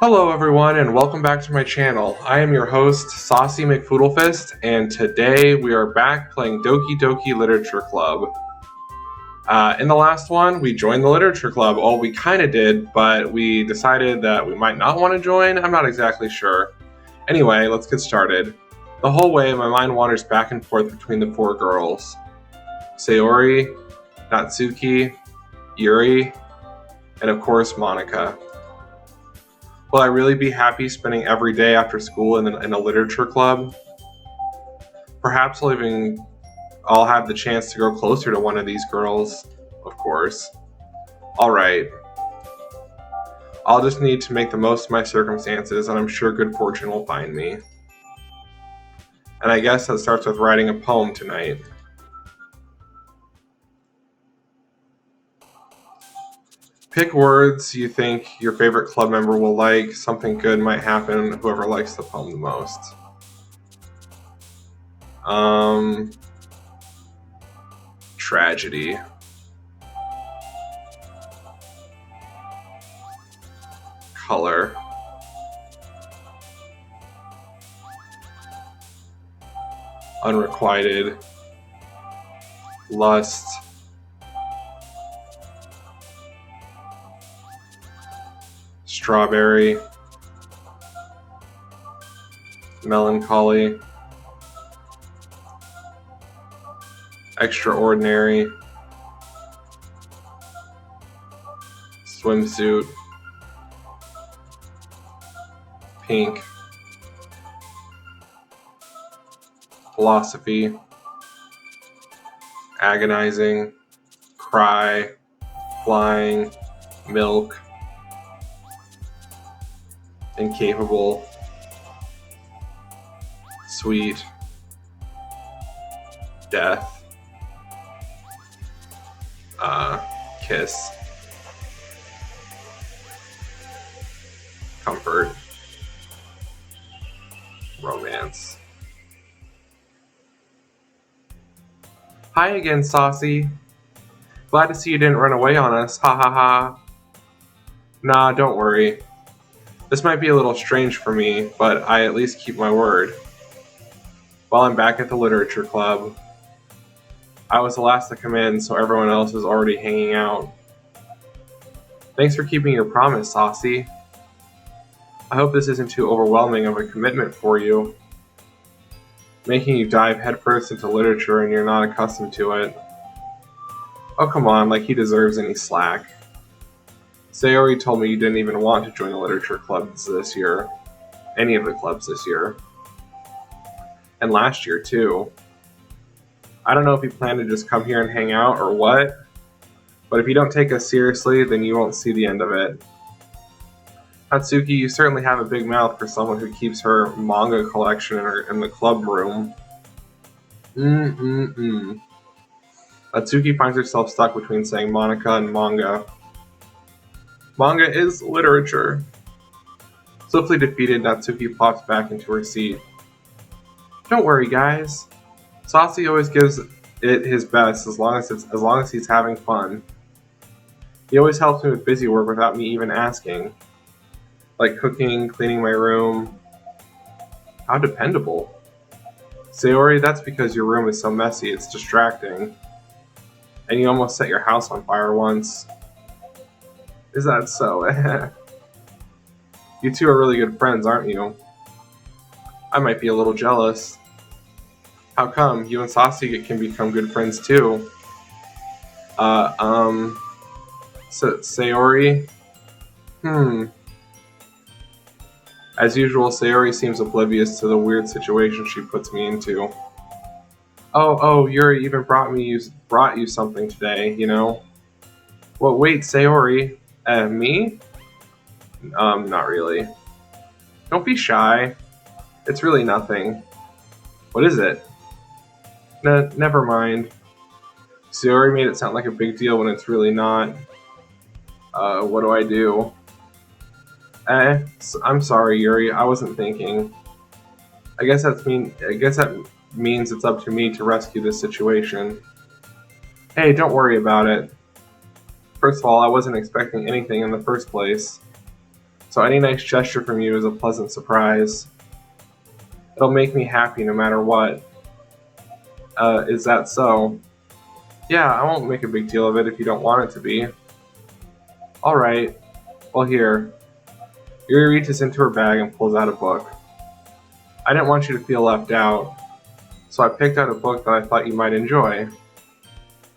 Hello everyone and welcome back to my channel. I am your host, Saucy McFoodlefist, and today we are back playing Doki Doki Literature Club. In the last one, we joined the Literature Club. Well, we kind of did, but we decided that we might not want to join. I'm not exactly sure. Anyway, let's get started. The whole way, my mind wanders back and forth between the four girls. Sayori, Natsuki, Yuri, and of course Monika. Will I really be happy spending every day after school in a literature club? Perhaps I'll have the chance to grow closer to one of these girls, of course. Alright. I'll just need to make the most of my circumstances, and I'm sure good fortune will find me. And I guess that starts with writing a poem tonight. Pick words you think your favorite club member will like. Something good might happen whoever likes the poem the most. Tragedy. Color. Unrequited. Lust. Strawberry, melancholy, extraordinary, swimsuit, pink, philosophy, agonizing, cry, flying, milk, incapable, sweet, death, kiss, comfort, romance. Hi again, Saucy. Glad to see you didn't run away on us. Ha ha ha. Nah, don't worry. This might be a little strange for me, but I at least keep my word. While I'm back at the literature club, I was the last to come in, so everyone else is already hanging out. Thanks for keeping your promise, Saucy. I hope this isn't too overwhelming of a commitment for you, making you dive headfirst into literature and you're not accustomed to it. Oh come on, like he deserves any slack. Sayori told me you didn't even want to join the literature clubs this year. Any of the clubs this year. And last year, too. I don't know if you plan to just come here and hang out or what, but if you don't take us seriously, then you won't see the end of it. Natsuki, you certainly have a big mouth for someone who keeps her manga collection in the club room. Natsuki finds herself stuck between saying Monika and manga. Manga is literature. Swiftly defeated, Natsuki plops back into her seat. Don't worry, guys. Saucy always gives it his best as long as he's having fun. He always helps me with busy work without me even asking. Like cooking, cleaning my room. How dependable. Sayori, that's because your room is so messy, it's distracting. And you almost set your house on fire once. Is that so? You two are really good friends, aren't you? I might be a little jealous. How come? You and Saucy can become good friends too. Sayori? As usual, Sayori seems oblivious to the weird situation she puts me into. Oh, Yuri even brought you something today, you know? Well, wait, Sayori. Me? Not really. Don't be shy. It's really nothing. What is it? Never mind. Sayori made it sound like a big deal when it's really not. What do I do? I'm sorry, Yuri. I wasn't thinking. I guess that means it's up to me to rescue this situation. Hey, don't worry about it. First of all, I wasn't expecting anything in the first place. So any nice gesture from you is a pleasant surprise. It'll make me happy no matter what. Is that so? Yeah, I won't make a big deal of it if you don't want it to be. Alright. Well, here. Yuri reaches into her bag and pulls out a book. I didn't want you to feel left out, so I picked out a book that I thought you might enjoy.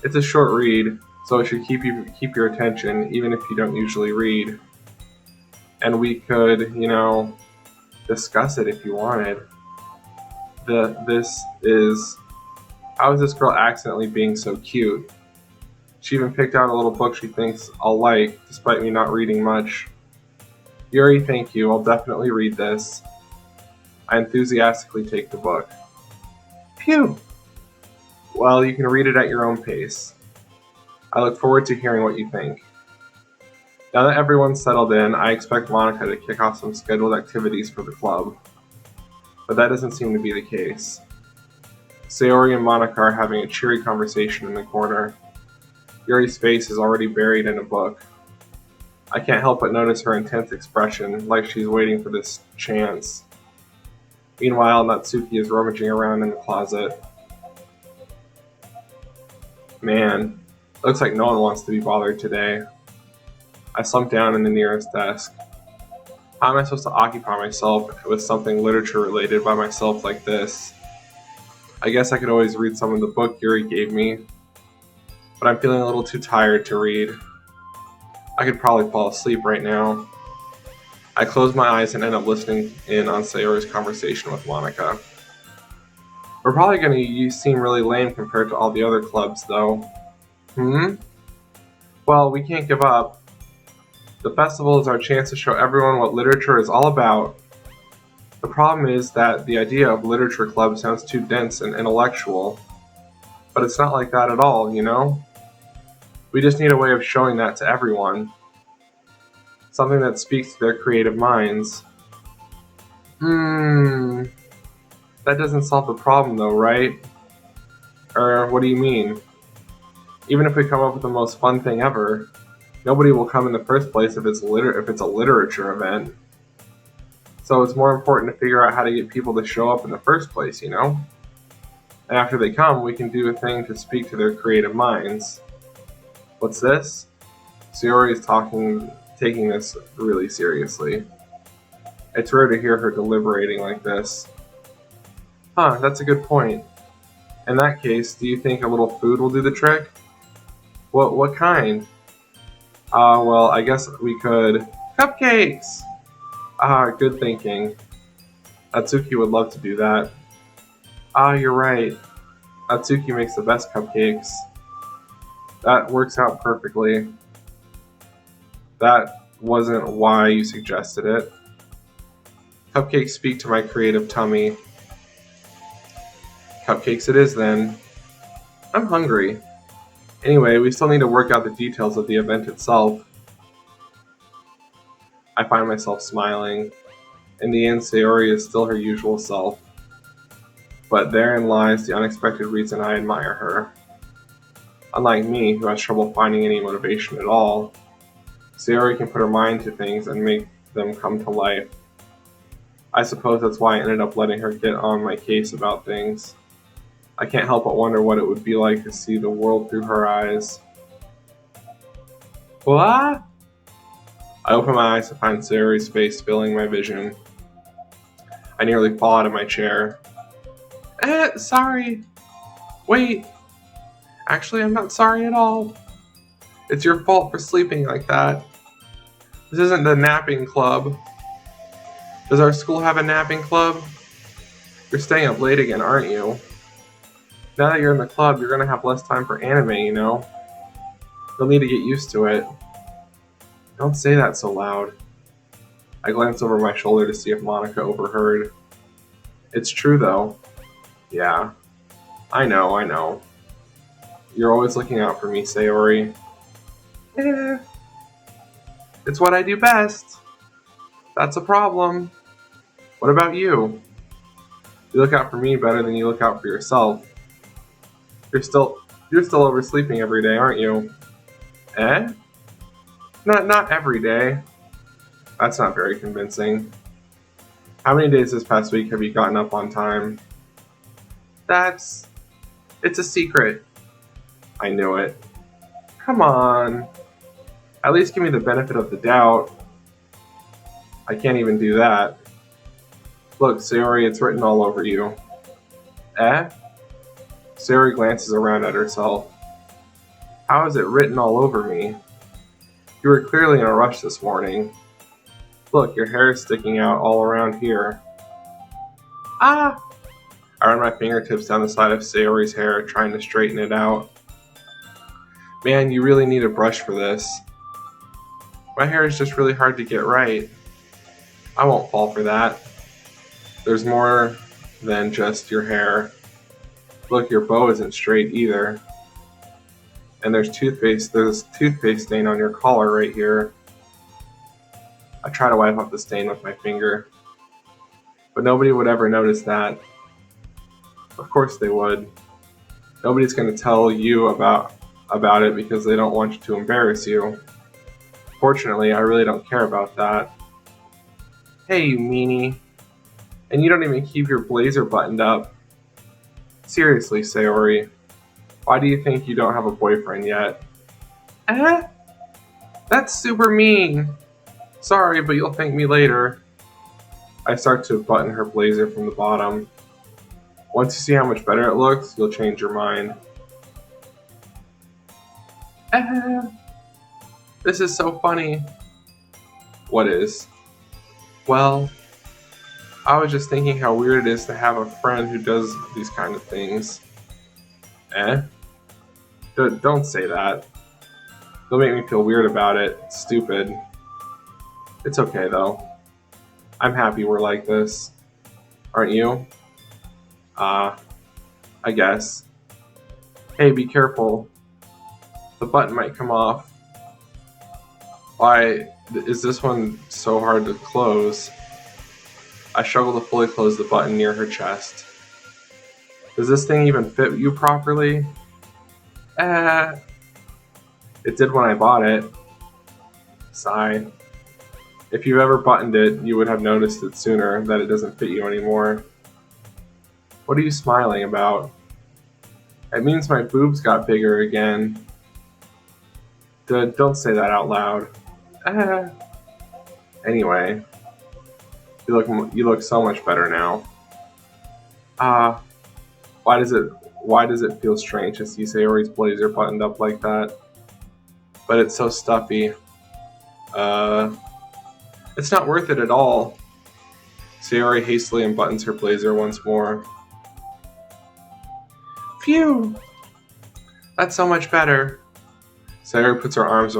It's a short read, so it should keep your attention even if you don't usually read. And we could, discuss it if you wanted. This is how is this girl accidentally being so cute? She even picked out a little book she thinks I'll like, despite me not reading much. Yuri, thank you. I'll definitely read this. I enthusiastically take the book. Phew! Well, you can read it at your own pace. I look forward to hearing what you think. Now that everyone's settled in, I expect Monica to kick off some scheduled activities for the club. But that doesn't seem to be the case. Sayori and Monica are having a cheery conversation in the corner. Yuri's face is already buried in a book. I can't help but notice her intense expression, like she's waiting for this chance. Meanwhile, Natsuki is rummaging around in the closet. Man, looks like no one wants to be bothered today. I slump down in the nearest desk. How am I supposed to occupy myself with something literature related by myself like this? I guess I could always read some of the book Yuri gave me, but I'm feeling a little too tired to read. I could probably fall asleep right now. I close my eyes and end up listening in on Sayori's conversation with Monica. We're probably going to seem really lame compared to all the other clubs, though. Well, we can't give up. The festival is our chance to show everyone what literature is all about. The problem is that the idea of literature club sounds too dense and intellectual. But it's not like that at all, We just need a way of showing that to everyone. Something that speaks to their creative minds. That doesn't solve the problem though, right? Or what do you mean? Even if we come up with the most fun thing ever, nobody will come in the first place if it's a literature event. So it's more important to figure out how to get people to show up in the first place, And after they come, we can do a thing to speak to their creative minds. What's this? Sayori is taking this really seriously. It's rare to hear her deliberating like this. That's a good point. In that case, do you think a little food will do the trick? What kind? Well, I guess we could... Cupcakes! Good thinking. Atsuki would love to do that. You're right. Atsuki makes the best cupcakes. That works out perfectly. That wasn't why you suggested it. Cupcakes speak to my creative tummy. Cupcakes it is then. I'm hungry. Anyway, we still need to work out the details of the event itself. I find myself smiling. In the end, Sayori is still her usual self. But therein lies the unexpected reason I admire her. Unlike me, who has trouble finding any motivation at all, Sayori can put her mind to things and make them come to life. I suppose that's why I ended up letting her get on my case about things. I can't help but wonder what it would be like to see the world through her eyes. What? I open my eyes to find Sayori's face filling my vision. I nearly fall out of my chair. Sorry. Wait. Actually, I'm not sorry at all. It's your fault for sleeping like that. This isn't the napping club. Does our school have a napping club? You're staying up late again, aren't you? Now that you're in the club, you're gonna have less time for anime, You'll need to get used to it. Don't say that so loud. I glance over my shoulder to see if Monica overheard. It's true, though. Yeah. I know. You're always looking out for me, Sayori. It's what I do best. That's a problem. What about you? You look out for me better than you look out for yourself. You're still oversleeping every day, aren't you? Not every day. That's not very convincing. How many days this past week have you gotten up on time? It's a secret. I knew it. Come on. At least give me the benefit of the doubt. I can't even do that. Look, Sayori, it's written all over you. Eh? Sayori glances around at herself. How is it written all over me? You were clearly in a rush this morning. Look, your hair is sticking out all around here. Ah! I run my fingertips down the side of Sayori's hair, trying to straighten it out. Man, you really need a brush for this. My hair is just really hard to get right. I won't fall for that. There's more than just your hair. Look, your bow isn't straight either. And there's toothpaste stain on your collar right here. I try to wipe off the stain with my finger. But nobody would ever notice that. Of course they would. Nobody's going to tell you about it because they don't want to embarrass you. Fortunately, I really don't care about that. Hey, you meanie. And you don't even keep your blazer buttoned up. Seriously, Sayori. Why do you think you don't have a boyfriend yet? That's super mean. Sorry, but you'll thank me later. I start to button her blazer from the bottom. Once you see how much better it looks, you'll change your mind. This is so funny. What is? Well, I was just thinking how weird it is to have a friend who does these kind of things. Don't say that. You'll make me feel weird about it. It's stupid. It's okay though. I'm happy we're like this. Aren't you? I guess. Hey, be careful. The button might come off. Why is this one so hard to close? I struggle to fully close the button near her chest. Does this thing even fit you properly? It did when I bought it. Sigh. If you've ever buttoned it, you would have noticed it sooner that it doesn't fit you anymore. What are you smiling about? It means my boobs got bigger again. Don't say that out loud. Anyway, you look so much better now. Why does it feel strange to see Sayori's blazer buttoned up like that? But it's so stuffy. It's not worth it at all. Sayori hastily unbuttons her blazer once more. Phew! That's so much better. Sayori puts her arms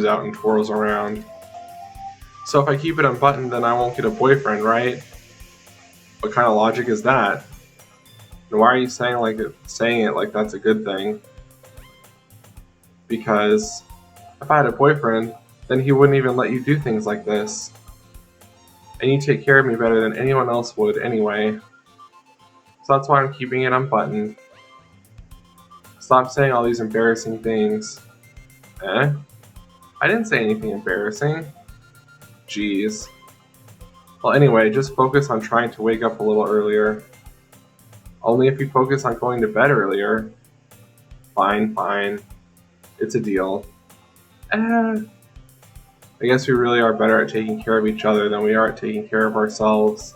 out and twirls around. So if I keep it unbuttoned, then I won't get a boyfriend, right? What kind of logic is that? And why are you saying it like that's a good thing? Because if I had a boyfriend, then he wouldn't even let you do things like this. And you take care of me better than anyone else would anyway. So that's why I'm keeping it unbuttoned. Stop saying all these embarrassing things. I didn't say anything embarrassing. Jeez. Well, anyway, just focus on trying to wake up a little earlier. Only if you focus on going to bed earlier. Fine. It's a deal. I guess we really are better at taking care of each other than we are at taking care of ourselves.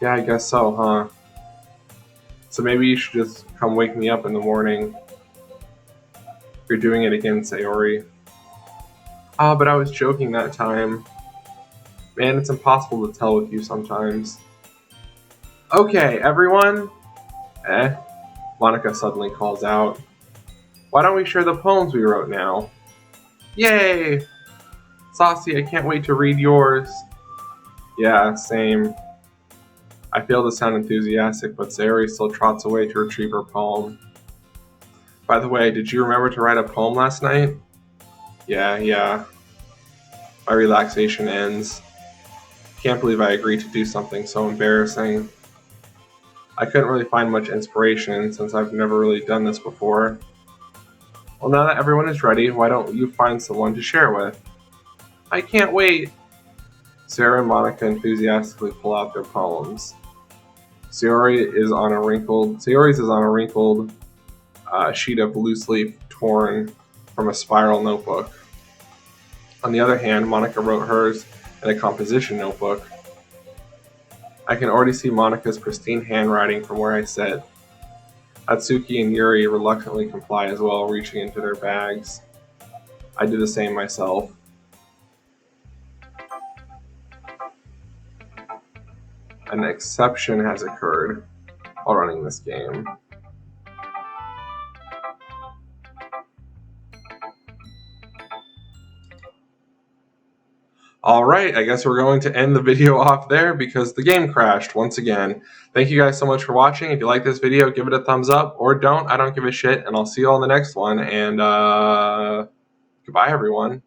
Yeah, I guess so, huh? So maybe you should just come wake me up in the morning. You're doing it again, Sayori. But I was joking that time. Man, it's impossible to tell with you sometimes. Okay, everyone. Monica suddenly calls out. Why don't we share the poems we wrote now? Yay! Saucy, I can't wait to read yours. Yeah, same. I fail to sound enthusiastic, but Sayori still trots away to retrieve her poem. By the way, did you remember to write a poem last night? Yeah. My relaxation ends. Can't believe I agreed to do something so embarrassing. I couldn't really find much inspiration since I've never really done this before. Well, now that everyone is ready, why don't you find someone to share with? I can't wait. Sarah and Monica enthusiastically pull out their poems. Sayori's is on a wrinkled sheet of loose leaf torn from a spiral notebook. On the other hand, Monica wrote hers in a composition notebook. I can already see Monica's pristine handwriting from where I sit. Atsuki and Yuri reluctantly comply as well, reaching into their bags. I do the same myself. An exception has occurred while running this game. Alright, I guess we're going to end the video off there because the game crashed once again. Thank you guys so much for watching. If you like this video, give it a thumbs up, or don't. I don't give a shit, and I'll see you all in the next one, and goodbye everyone.